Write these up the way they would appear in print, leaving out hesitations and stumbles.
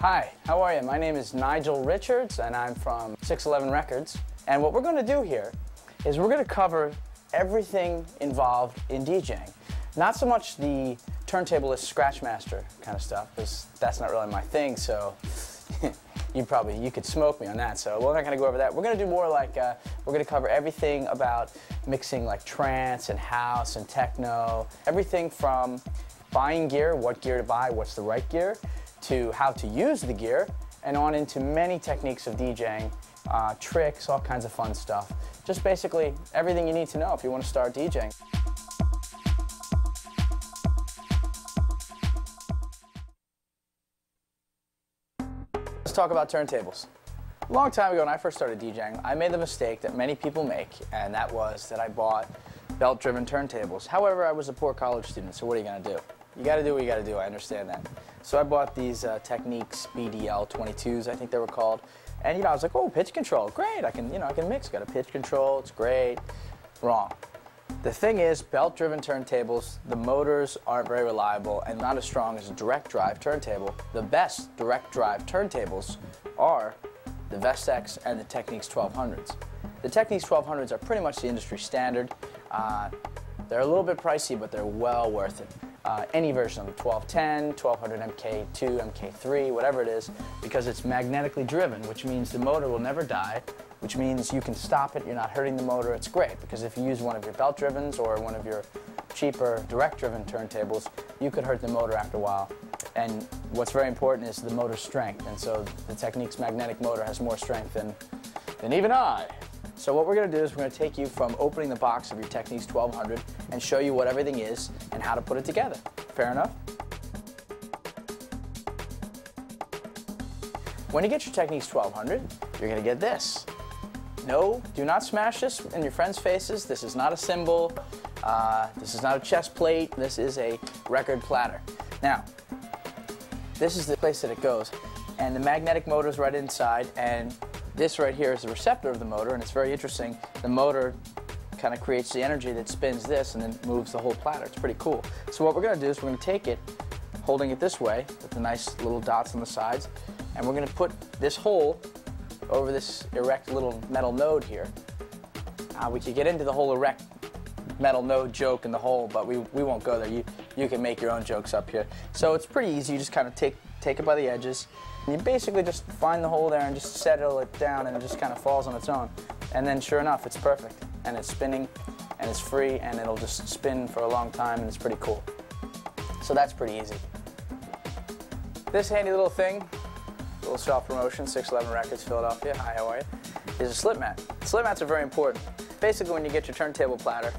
Hi, how are you? My name is Nigel Richards and I'm from 611 Records. And what we're going to do here is we're going to cover everything involved in DJing. Not so much the turntablist scratch master kind of stuff, because that's not really my thing, so you could smoke me on that, so we're not going to go over that. We're going to do more like, we're going to cover everything about mixing like trance and house and techno, everything from buying gear, what gear to buy, what's the right gear, to how to use the gear, and on into many techniques of DJing, tricks, all kinds of fun stuff. Just basically everything you need to know if you want to start DJing. Let's talk about turntables. A long time ago when I first started DJing, I made the mistake that many people make, and that was that I bought belt-driven turntables. However, I was a poor college student, so what are you going to do? You got to do what you got to do, I understand that. So I bought these Techniques BDL 22s, I think they were called. And I was like, oh, pitch control, great, I can mix, got a pitch control, it's great. Wrong. The thing is, belt-driven turntables, the motors aren't very reliable and not as strong as a direct drive turntable. The best direct drive turntables are the Vestex and the Techniques 1200s. The Techniques 1200s are pretty much the industry standard. They're a little bit pricey, but they're well worth it. Any version of the 1210, 1200 MK2, MK3, whatever it is, because it's magnetically driven, which means the motor will never die, which means you can stop it, you're not hurting the motor. It's great, because if you use one of your belt-drivens or one of your cheaper direct-driven turntables, you could hurt the motor after a while. And what's very important is the motor's strength, and so the Techniques magnetic motor has more strength than even I. So what we're going to do is we're going to take you from opening the box of your Techniques 1200 and show you what everything is and how to put it together. Fair enough? When you get your Techniques 1200, you're going to get this. No, do not smash this in your friends' faces. This is not a cymbal. This is not a chest plate. This is a record platter. Now, this is the place that it goes, and the magnetic motor is right inside, and this right here is the receptor of the motor, and it's very interesting. The motor kind of creates the energy that spins this and then moves the whole platter. It's pretty cool. So what we're going to do is we're going to take it, holding it this way with the nice little dots on the sides, and we're going to put this hole over this erect little metal node here. We could get into the whole erect metal node joke in the hole, but we won't go there. You can make your own jokes up here. So it's pretty easy. You just kind of take it by the edges. And you basically just find the hole there and just settle it down, and it just kind of falls on its own. And then sure enough, it's perfect. And it's spinning, and it's free, and it'll just spin for a long time, and it's pretty cool. So that's pretty easy. This handy little thing, little self-promotion, 611 Records, Philadelphia. Hi, how are you? Is a slip mat. Slip mats are very important. Basically, when you get your turntable platter,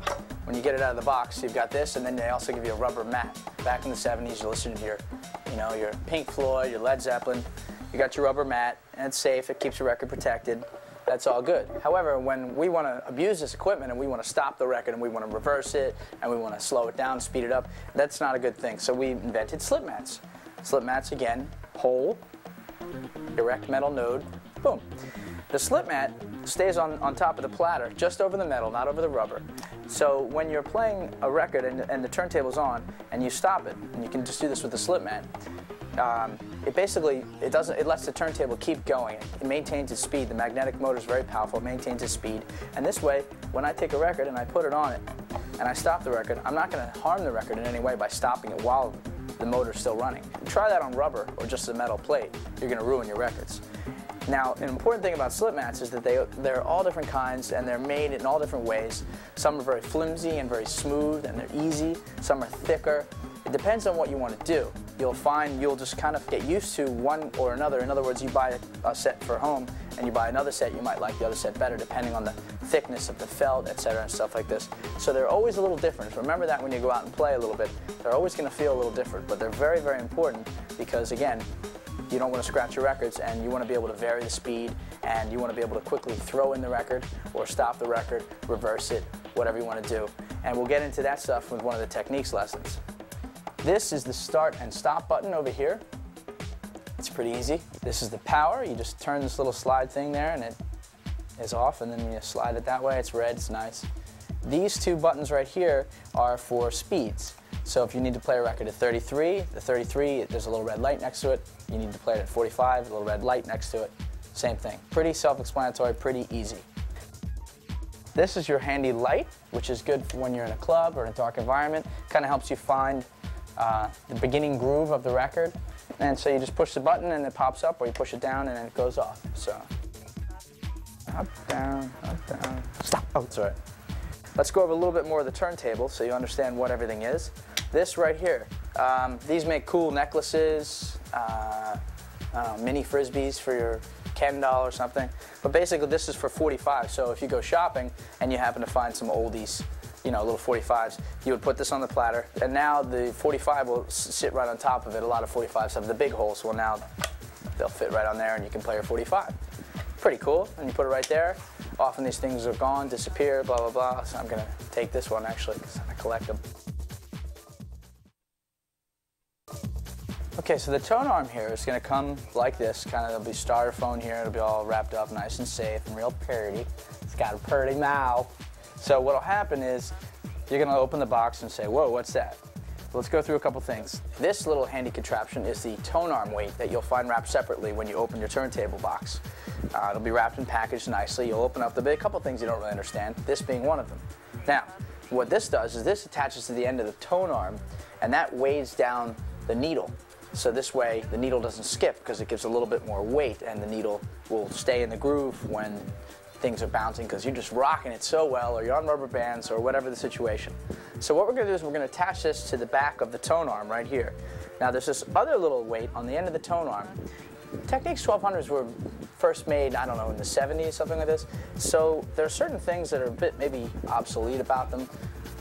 when you get it out of the box, you've got this, and then they also give you a rubber mat. Back in the 70s, you listened to your Pink Floyd, your Led Zeppelin. You got your rubber mat, and it's safe. It keeps your record protected. That's all good. However, when we want to abuse this equipment and we want to stop the record and we want to reverse it and we want to slow it down, speed it up, that's not a good thing. So we invented slip mats. Slip mats, again, hole, erect metal node, boom. The slip mat stays on top of the platter, just over the metal, not over the rubber. So when you're playing a record and the turntable's on and you stop it, and you can just do this with the slip mat, it lets the turntable keep going. It maintains its speed. The magnetic motor is very powerful. It maintains its speed. And this way, when I take a record and I put it on it and I stop the record, I'm not going to harm the record in any way by stopping it while the motor's still running. Try that on rubber or just a metal plate. You're going to ruin your records. Now, an important thing about slip mats is that they're all different kinds, and they're made in all different ways. Some are very flimsy and very smooth, and they're easy. Some are thicker. It depends on what you want to do. You'll find you'll just kind of get used to one or another. In other words, you buy a set for home, and you buy another set, you might like the other set better depending on the thickness of the felt, etc., and stuff like this. So they're always a little different. Remember that when you go out and play a little bit. They're always going to feel a little different, but they're very, very important because, again, you don't want to scratch your records, and you want to be able to vary the speed, and you want to be able to quickly throw in the record or stop the record, reverse it, whatever you want to do. And we'll get into that stuff with one of the Techniques lessons. This is the start and stop button over here. It's pretty easy. This is the power. You just turn this little slide thing there, and it is off, and then you slide it that way. It's red. It's nice. These two buttons right here are for speeds. So if you need to play a record at 33, the 33, there's a little red light next to it. You need to play it at 45, a little red light next to it. Same thing. Pretty self-explanatory, pretty easy. This is your handy light, which is good for when you're in a club or in a dark environment. Kind of helps you find the beginning groove of the record. And so you just push the button and it pops up, or you push it down and then it goes off. So up, down, stop. Oh, sorry. Let's go over a little bit more of the turntable so you understand what everything is. This right here, these make cool necklaces, I don't know, mini frisbees for your Ken doll or something. But basically this is for 45, so if you go shopping and you happen to find some oldies, you know, little 45s, you would put this on the platter, and now the 45 will sit right on top of it. A lot of 45s have the big holes, well now they'll fit right on there and you can play your 45. Pretty cool, and you put it right there. Often these things are gone, disappear, blah, blah, blah, so I'm gonna take this one actually, because I collect them. Okay, so the tone arm here is going to come like this, kind of, there'll be styrofoam here, it'll be all wrapped up nice and safe and real pretty. It's got a pretty mouth. So what'll happen is, you're going to open the box and say, whoa, what's that? Let's go through a couple things. This little handy contraption is the tone arm weight that you'll find wrapped separately when you open your turntable box. It'll be wrapped and packaged nicely. You'll open up, there'll be a couple things you don't really understand, this being one of them. Now, what this does is this attaches to the end of the tone arm, and that weighs down the needle. So this way the needle doesn't skip because it gives a little bit more weight, and the needle will stay in the groove when things are bouncing because you're just rocking it so well, or you're on rubber bands, or whatever the situation. So what we're going to do is we're going to attach this to the back of the tone arm right here. Now there's this other little weight on the end of the tone arm. Technics 1200s were first made, I don't know, in the 70s, something like this. So there are certain things that are a bit maybe obsolete about them,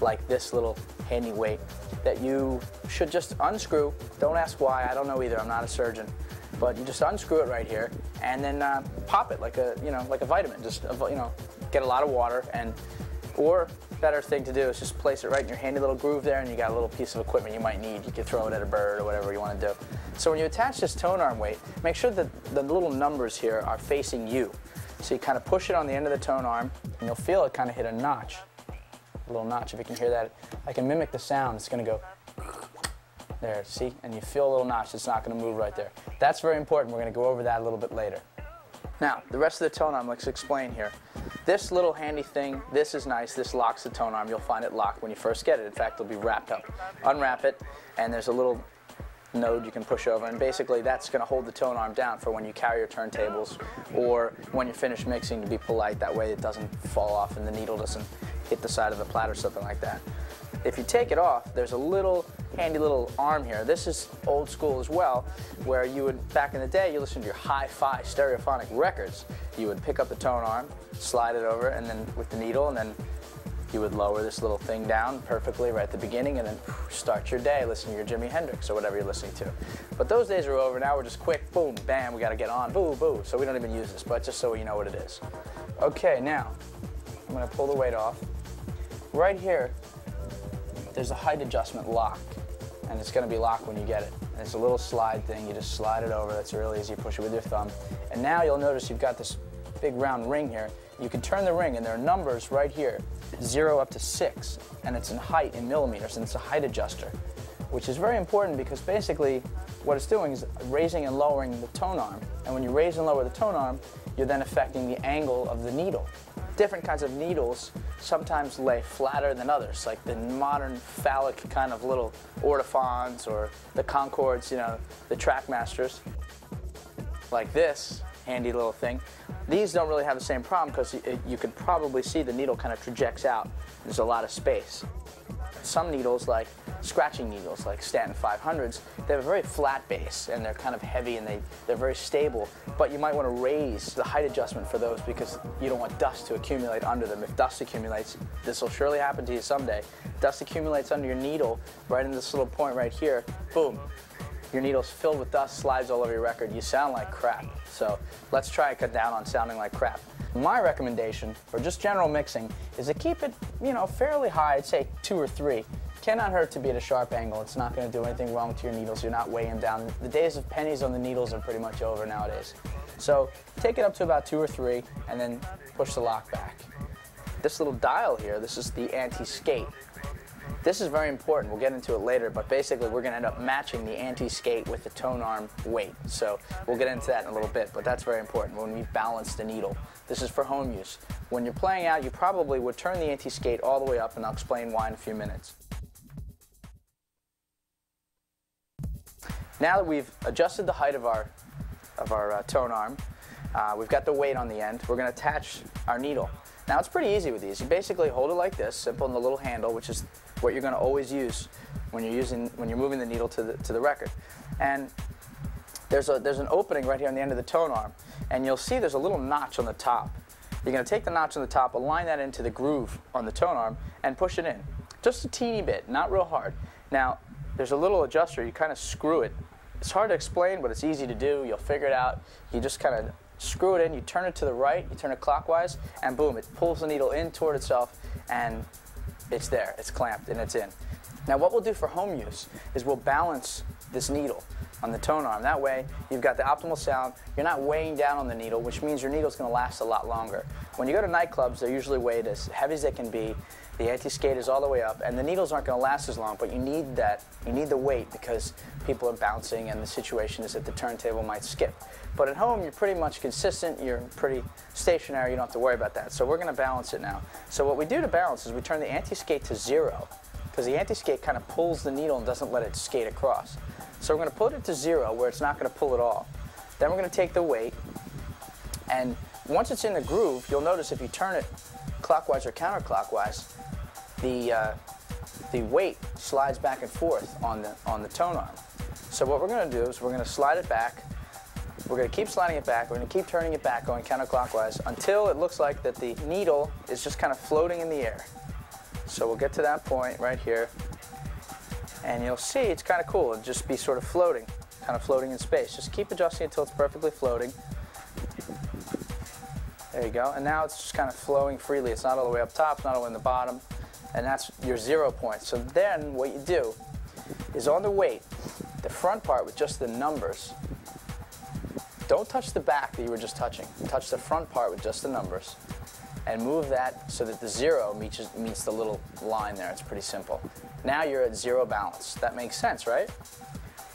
like this little handy weight that you should just unscrew. Don't ask why, I don't know either, I'm not a surgeon. But you just unscrew it right here and then pop it like a, you know, like a vitamin. Just, you know, get a lot of water, and, or better thing to do is just place it right in your handy little groove there, and you got a little piece of equipment you might need. You could throw it at a bird or whatever you want to do. So when you attach this tone arm weight, make sure that the little numbers here are facing you. So you kind of push it on the end of the tone arm, and you'll feel it kind of hit a notch. A little notch, if you can hear that. I can mimic the sound. It's going to go there, see? And you feel a little notch. It's not going to move right there. That's very important. We're going to go over that a little bit later. Now, the rest of the tone arm, let's explain here. This little handy thing, this is nice. This locks the tone arm. You'll find it locked when you first get it. In fact, it'll be wrapped up. Unwrap it, and there's a little node you can push over, and basically that's going to hold the tone arm down for when you carry your turntables, or when you're finished mixing, to be polite. That way it doesn't fall off and the needle doesn't hit the side of the platter or something like that. If you take it off, there's a little handy little arm here. This is old school as well, where you would, back in the day, you listen to your hi-fi stereophonic records. You would pick up the tone arm, slide it over, and then with the needle, and then you would lower this little thing down perfectly right at the beginning, and then start your day listening to your Jimi Hendrix or whatever you're listening to. But those days are over. Now we're just quick, boom, bam, we got to get on, boo, boo. So we don't even use this, but just so you know what it is. Okay, now I'm going to pull the weight off. Right here, there's a height adjustment lock, and it's going to be locked when you get it. And it's a little slide thing. You just slide it over. That's real easy. Push it with your thumb. And now you'll notice you've got this big round ring here. You can turn the ring, and there are numbers right here, 0 up to 6, and it's in height in millimeters, and it's a height adjuster, which is very important because basically what it's doing is raising and lowering the tone arm. And when you raise and lower the tone arm, you're then affecting the angle of the needle. Different kinds of needles sometimes lay flatter than others, like the modern phallic kind of little ortophons, or the Concords, you know, the Trackmasters, like this handy little thing. These don't really have the same problem because you could probably see the needle kind of trajects out. There's a lot of space. Some needles, like scratching needles, like Stanton 500s, they have a very flat base, and they're kind of heavy, and they're very stable. But you might want to raise the height adjustment for those because you don't want dust to accumulate under them. If dust accumulates, this will surely happen to you someday. Dust accumulates under your needle, right in this little point right here, boom. Your needle's filled with dust, slides all over your record. You sound like crap. So let's try and cut down on sounding like crap. My recommendation for just general mixing is to keep it, you know, fairly high. I'd say 2 or 3. Cannot hurt to be at a sharp angle. It's not going to do anything wrong to your needles. You're not weighing down. The days of pennies on the needles are pretty much over nowadays. So take it up to about 2 or 3, and then push the lock back. This little dial here, this is the anti-skate. This is very important. We'll get into it later, but basically we're going to end up matching the anti-skate with the tone arm weight. So we'll get into that in a little bit, but that's very important when we balance the needle. This is for home use. When you're playing out, you probably would turn the anti-skate all the way up, and I'll explain why in a few minutes. Now that we've adjusted the height of our tone arm, we've got the weight on the end, we're going to attach our needle. Now it's pretty easy with these. You basically hold it like this, simple, in the little handle, which is what you're going to always use when you're moving the needle to the record. And there's an opening right here on the end of the tone arm, and you'll see there's a little notch on the top. You're going to take the notch on the top, align that into the groove on the tone arm, and push it in. Just a teeny bit, not real hard. Now, there's a little adjuster. You kind of screw it. It's hard to explain, but it's easy to do. You'll figure it out. You just kind of screw it in. You turn it to the right. You turn it clockwise, and boom, it pulls the needle in toward itself, and it's there. It's clamped, and it's in. Now, what we'll do for home use is we'll balance this needle on the tone arm. That way, you've got the optimal sound. You're not weighing down on the needle, which means your needle's going to last a lot longer. When you go to nightclubs, they're usually weighed as heavy as they can be. The anti-skate is all the way up, and the needles aren't going to last as long, but you need that. You need the weight because people are bouncing, and the situation is that the turntable might skip. But at home, you're pretty much consistent. You're pretty stationary. You don't have to worry about that. So we're going to balance it now. So what we do to balance is we turn the anti-skate to 0, because the anti-skate kind of pulls the needle and doesn't let it skate across. So we're going to put it to 0, where it's not going to pull at all. Then we're going to take the weight, and once it's in the groove, you'll notice if you turn it clockwise or counterclockwise, the weight slides back and forth on the tone arm. So what we're going to do is we're going to slide it back. We're going to keep sliding it back. We're going to keep turning it back, going counterclockwise, until it looks like that the needle is just kind of floating in the air. So we'll get to that point right here, and you'll see it's kind of cool. It'll just be sort of floating, kind of floating in space. Just keep adjusting until it's perfectly floating. There you go. And now it's just kind of flowing freely. It's not all the way up top, it's not all the way in the bottom. And that's your 0 point. So then what you do is on the weight, the front part with just the numbers, don't touch the back that you were just touching. Touch the front part with just the numbers, and move that so that the 0 meets the little line there. It's pretty simple. Now you're at 0 balance. That makes sense, right?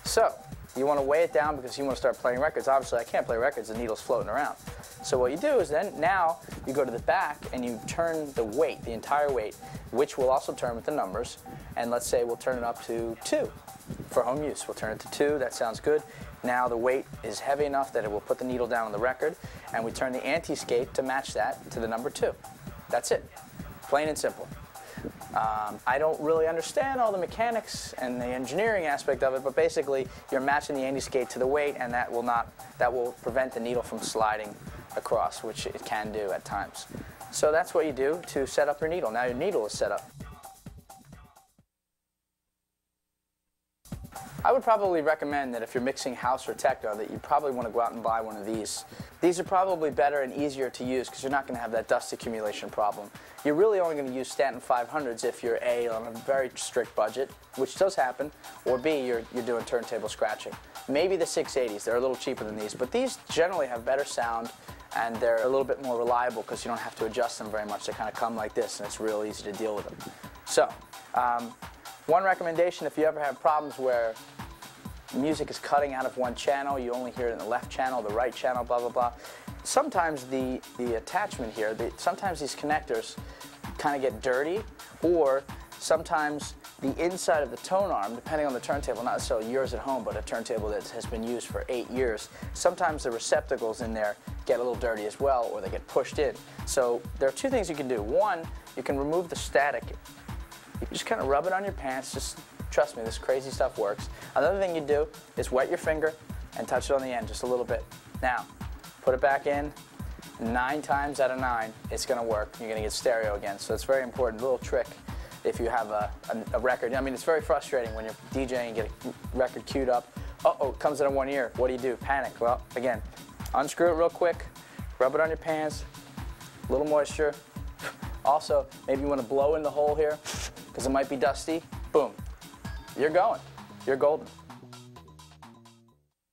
So you want to weigh it down because you want to start playing records. Obviously, I can't play records. The needle's floating around. So what you do is then now you go to the back and you turn the weight, the entire weight, which we'll also turn with the numbers. And let's say we'll turn it up to 2 for home use. We'll turn it to 2. That sounds good. Now the weight is heavy enough that it will put the needle down on the record, and we turn the anti-skate to match that to the number 2. That's it. Plain and simple. I don't really understand all the mechanics and the engineering aspect of it, but basically you're matching the anti-skate to the weight, and that will prevent the needle from sliding across, which it can do at times. So that's what you do to set up your needle. Now your needle is set up. I would probably recommend that if you're mixing house or techno, that you probably want to go out and buy one of these. These are probably better and easier to use because you're not going to have that dust accumulation problem. You're really only going to use Stanton 500s if you're A, on a very strict budget, which does happen, or B, you're doing turntable scratching. Maybe the 680s, they're a little cheaper than these, but these generally have better sound, and they're a little bit more reliable because you don't have to adjust them very much. They kind of come like this, and it's real easy to deal with them. So, one recommendation, if you ever have problems where music is cutting out of one channel, you only hear it in the left channel, the right channel, blah, blah, blah. Sometimes the attachment here, sometimes these connectors kind of get dirty, or sometimes the inside of the tone arm, depending on the turntable, not necessarily yours at home, but a turntable that has been used for 8 years, sometimes the receptacles in there get a little dirty as well, or they get pushed in. So there are 2 things you can do. One, you can remove the static. You just kind of rub it on your pants. Just trust me, this crazy stuff works. Another thing you do is wet your finger and touch it on the end just a little bit. Now, put it back in. 9 times out of 9, it's going to work. You're going to get stereo again. So it's very important. A little trick if you have a record. I mean, it's very frustrating when you're DJing and get a record queued up. Uh-oh, it comes in one ear. What do? Panic. Well, again, unscrew it real quick. Rub it on your pants. A little moisture. Also, maybe you want to blow in the hole here because it might be dusty. Boom. You're going. You're golden.